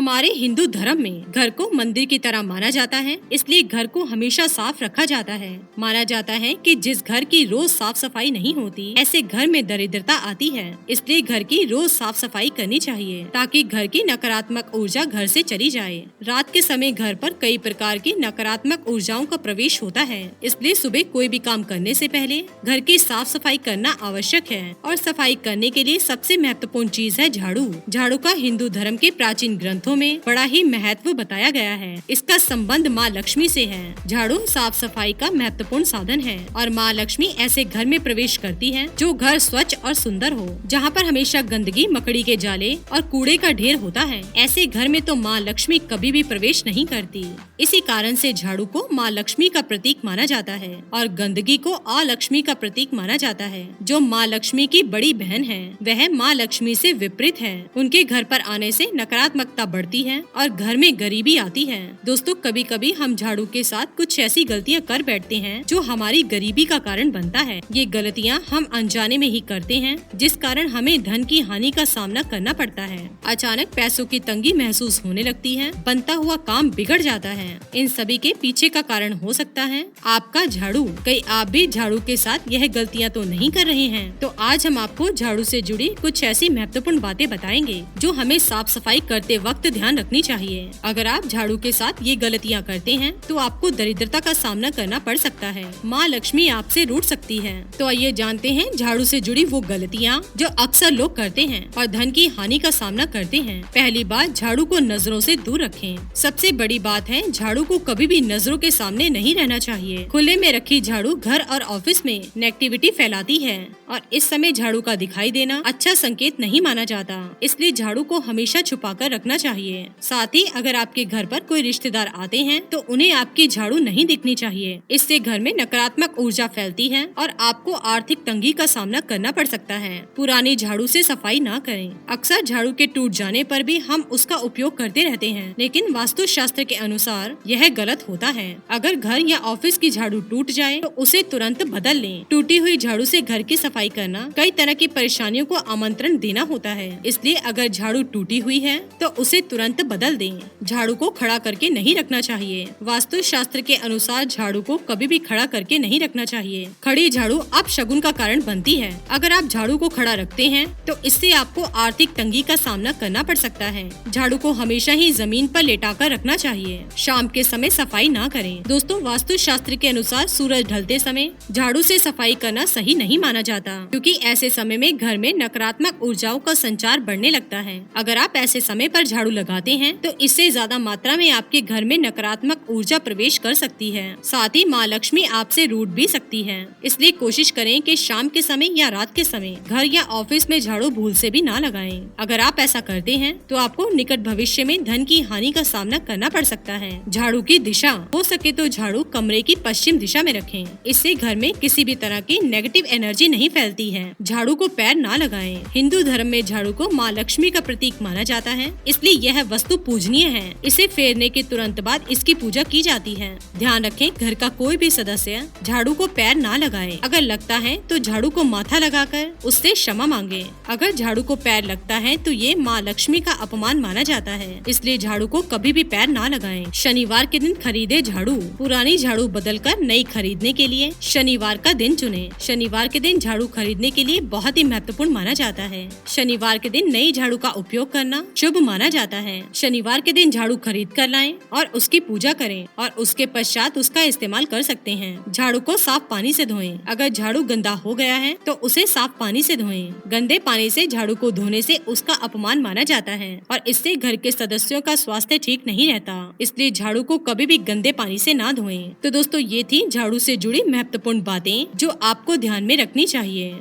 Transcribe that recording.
हमारे हिंदू धर्म में घर को मंदिर की तरह माना जाता है, इसलिए घर को हमेशा साफ रखा जाता है। माना जाता है कि जिस घर की रोज साफ सफाई नहीं होती, ऐसे घर में दरिद्रता आती है। इसलिए घर की रोज साफ सफाई करनी चाहिए ताकि घर की नकारात्मक ऊर्जा घर से चली जाए। रात के समय घर पर कई प्रकार की नकारात्मक ऊर्जाओं का प्रवेश होता है, इसलिए सुबह कोई भी काम करने से पहले घर की साफ सफाई करना आवश्यक है। और सफाई करने के लिए सबसे महत्वपूर्ण चीज है झाड़ू। झाड़ू का हिंदू धर्म के प्राचीन ग्रंथों में बड़ा ही महत्व बताया गया है। इसका संबंध माँ लक्ष्मी से है। झाड़ू साफ सफाई का महत्वपूर्ण साधन है और माँ लक्ष्मी ऐसे घर में प्रवेश करती है जो घर स्वच्छ और सुंदर हो, जहाँ पर हमेशा गंदगी, मकड़ी के जाले और कूड़े का ढेर होता है। ऐसे घर में तो माँ लक्ष्मी कभी भी प्रवेश नहीं करती। इसी कारण से झाड़ू को माँ लक्ष्मी का प्रतीक माना जाता है और गंदगी को अलक्ष्मी का प्रतीक माना जाता है। जो माँ लक्ष्मी की बड़ी बहन है, वह माँ लक्ष्मी से विपरीत है। उनके घर पर आने से नकारात्मकता बढ़ती है और घर में गरीबी आती है। दोस्तों, कभी कभी हम झाड़ू के साथ कुछ ऐसी गलतियां कर बैठते हैं जो हमारी गरीबी का कारण बनता है। ये गलतियां हम अनजाने में ही करते हैं, जिस कारण हमें धन की हानि का सामना करना पड़ता है। अचानक पैसों की तंगी महसूस होने लगती है, बनता हुआ काम बिगड़ जाता है। इन सभी के पीछे का कारण हो सकता है आपका झाड़ू। कहीं आप भी झाड़ू के साथ यह गलतियाँ तो नहीं कर रहे हैं? तो आज हम आपको झाड़ू से जुड़ी कुछ ऐसी महत्वपूर्ण बातें बताएंगे जो हमें साफ सफाई करते वक्त ध्यान रखनी चाहिए। अगर आप झाड़ू के साथ ये गलतियाँ करते हैं तो आपको दरिद्रता का सामना करना पड़ सकता है। माँ लक्ष्मी आपसे रूठ सकती है। तो आइए जानते हैं झाड़ू से जुड़ी वो गलतियाँ जो अक्सर लोग करते हैं और धन की हानि का सामना करते हैं। पहली बात, झाड़ू को नजरों से दूर रखें। सबसे बड़ी बात है, झाड़ू को कभी भी नजरों के सामने नहीं रहना चाहिए। खुले में रखी झाड़ू घर और ऑफिस में नेगेटिविटी फैलाती है और इस समय झाड़ू का दिखाई देना अच्छा संकेत नहीं माना जाता। इसलिए झाड़ू को हमेशा छुपा कर रखना चाहिए। साथ ही अगर आपके घर पर कोई रिश्तेदार आते हैं तो उन्हें आपकी झाड़ू नहीं दिखनी चाहिए। इससे घर में नकारात्मक ऊर्जा फैलती है और आपको आर्थिक तंगी का सामना करना पड़ सकता है। पुरानी झाड़ू से सफाई ना करें। अक्सर झाड़ू के टूट जाने पर भी हम उसका उपयोग करते रहते हैं, लेकिन वास्तु शास्त्र के अनुसार यह गलत होता है। अगर घर या ऑफिस की झाड़ू टूट जाए तो उसे तुरंत बदल लें। टूटी हुई झाड़ू से घर की सफाई करना कई तरह की परेशानियों को आमंत्रण देना होता है। इसलिए अगर झाड़ू टूटी हुई है तो उसे तुरंत बदल दें। झाड़ू को खड़ा करके नहीं रखना चाहिए। वास्तु शास्त्र के अनुसार झाड़ू को कभी भी खड़ा करके नहीं रखना चाहिए। खड़ी झाड़ू अपशगुन का कारण बनती है। अगर आप झाड़ू को खड़ा रखते हैं तो इससे आपको आर्थिक तंगी का सामना करना पड़ सकता है। झाड़ू को हमेशा ही जमीन पर लेटाकर रखना चाहिए। शाम के समय सफाई ना करें। दोस्तों, वास्तु शास्त्र के अनुसार सूरज ढलते समय झाड़ू से सफाई करना सही नहीं माना जाता, क्योंकि ऐसे समय में घर में नकारात्मक ऊर्जाओं का संचार बढ़ने लगता है। अगर आप ऐसे समय पर झाड़ू लगाते हैं तो इससे ज्यादा मात्रा में आपके घर में नकारात्मक ऊर्जा प्रवेश कर सकती है। साथ ही माँ लक्ष्मी आपसे रूठ भी सकती है। इसलिए कोशिश करें कि शाम के समय या रात के समय घर या ऑफिस में झाड़ू भूल से भी ना लगाएं। अगर आप ऐसा करते हैं तो आपको निकट भविष्य में धन की हानि का सामना करना पड़ सकता है। झाड़ू की दिशा, हो सके तो झाड़ू कमरे की पश्चिम दिशा में रखें। इससे घर में किसी भी तरह की नेगेटिव एनर्जी नहीं फैलती है। झाड़ू को पैर ना लगाएं। हिंदू धर्म में झाड़ू को माँ लक्ष्मी का प्रतीक माना जाता है, इसलिए यह वस्तु पूजनीय है। इसे फेरने के तुरंत बाद इसकी पूजा की जाती है। ध्यान रखें, घर का कोई भी सदस्य झाड़ू को पैर ना लगाए। अगर लगता है तो झाड़ू को माथा लगाकर उससे क्षमा मांगे। अगर झाड़ू को पैर लगता है तो ये माँ लक्ष्मी का अपमान माना जाता है, इसलिए झाड़ू को कभी भी पैर ना लगाएं। शनिवार के दिन खरीदे झाड़ू। पुरानी झाड़ू बदलकर नई खरीदने के लिए शनिवार का दिन चुनें। शनिवार के दिन झाड़ू खरीदने के लिए बहुत ही महत्वपूर्ण माना जाता है। शनिवार के दिन नई झाड़ू का उपयोग करना शुभ माना जाता है। शनिवार के दिन झाड़ू खरीद कर लाएं और उसकी पूजा करें और उसके पश्चात उसका इस्तेमाल कर सकते हैं। झाड़ू को साफ पानी से धोएं। अगर झाड़ू गंदा हो गया है तो उसे साफ पानी से धोएं। गंदे पानी से झाड़ू को धोने से उसका अपमान माना जाता है और इससे घर के सदस्यों का स्वास्थ्य ठीक नहीं रहता। इसलिए झाड़ू को कभी भी गंदे पानी से ना धोएं। तो दोस्तों, ये थी झाड़ू से जुड़ी महत्वपूर्ण बातें जो आपको ध्यान में रखनी चाहिए।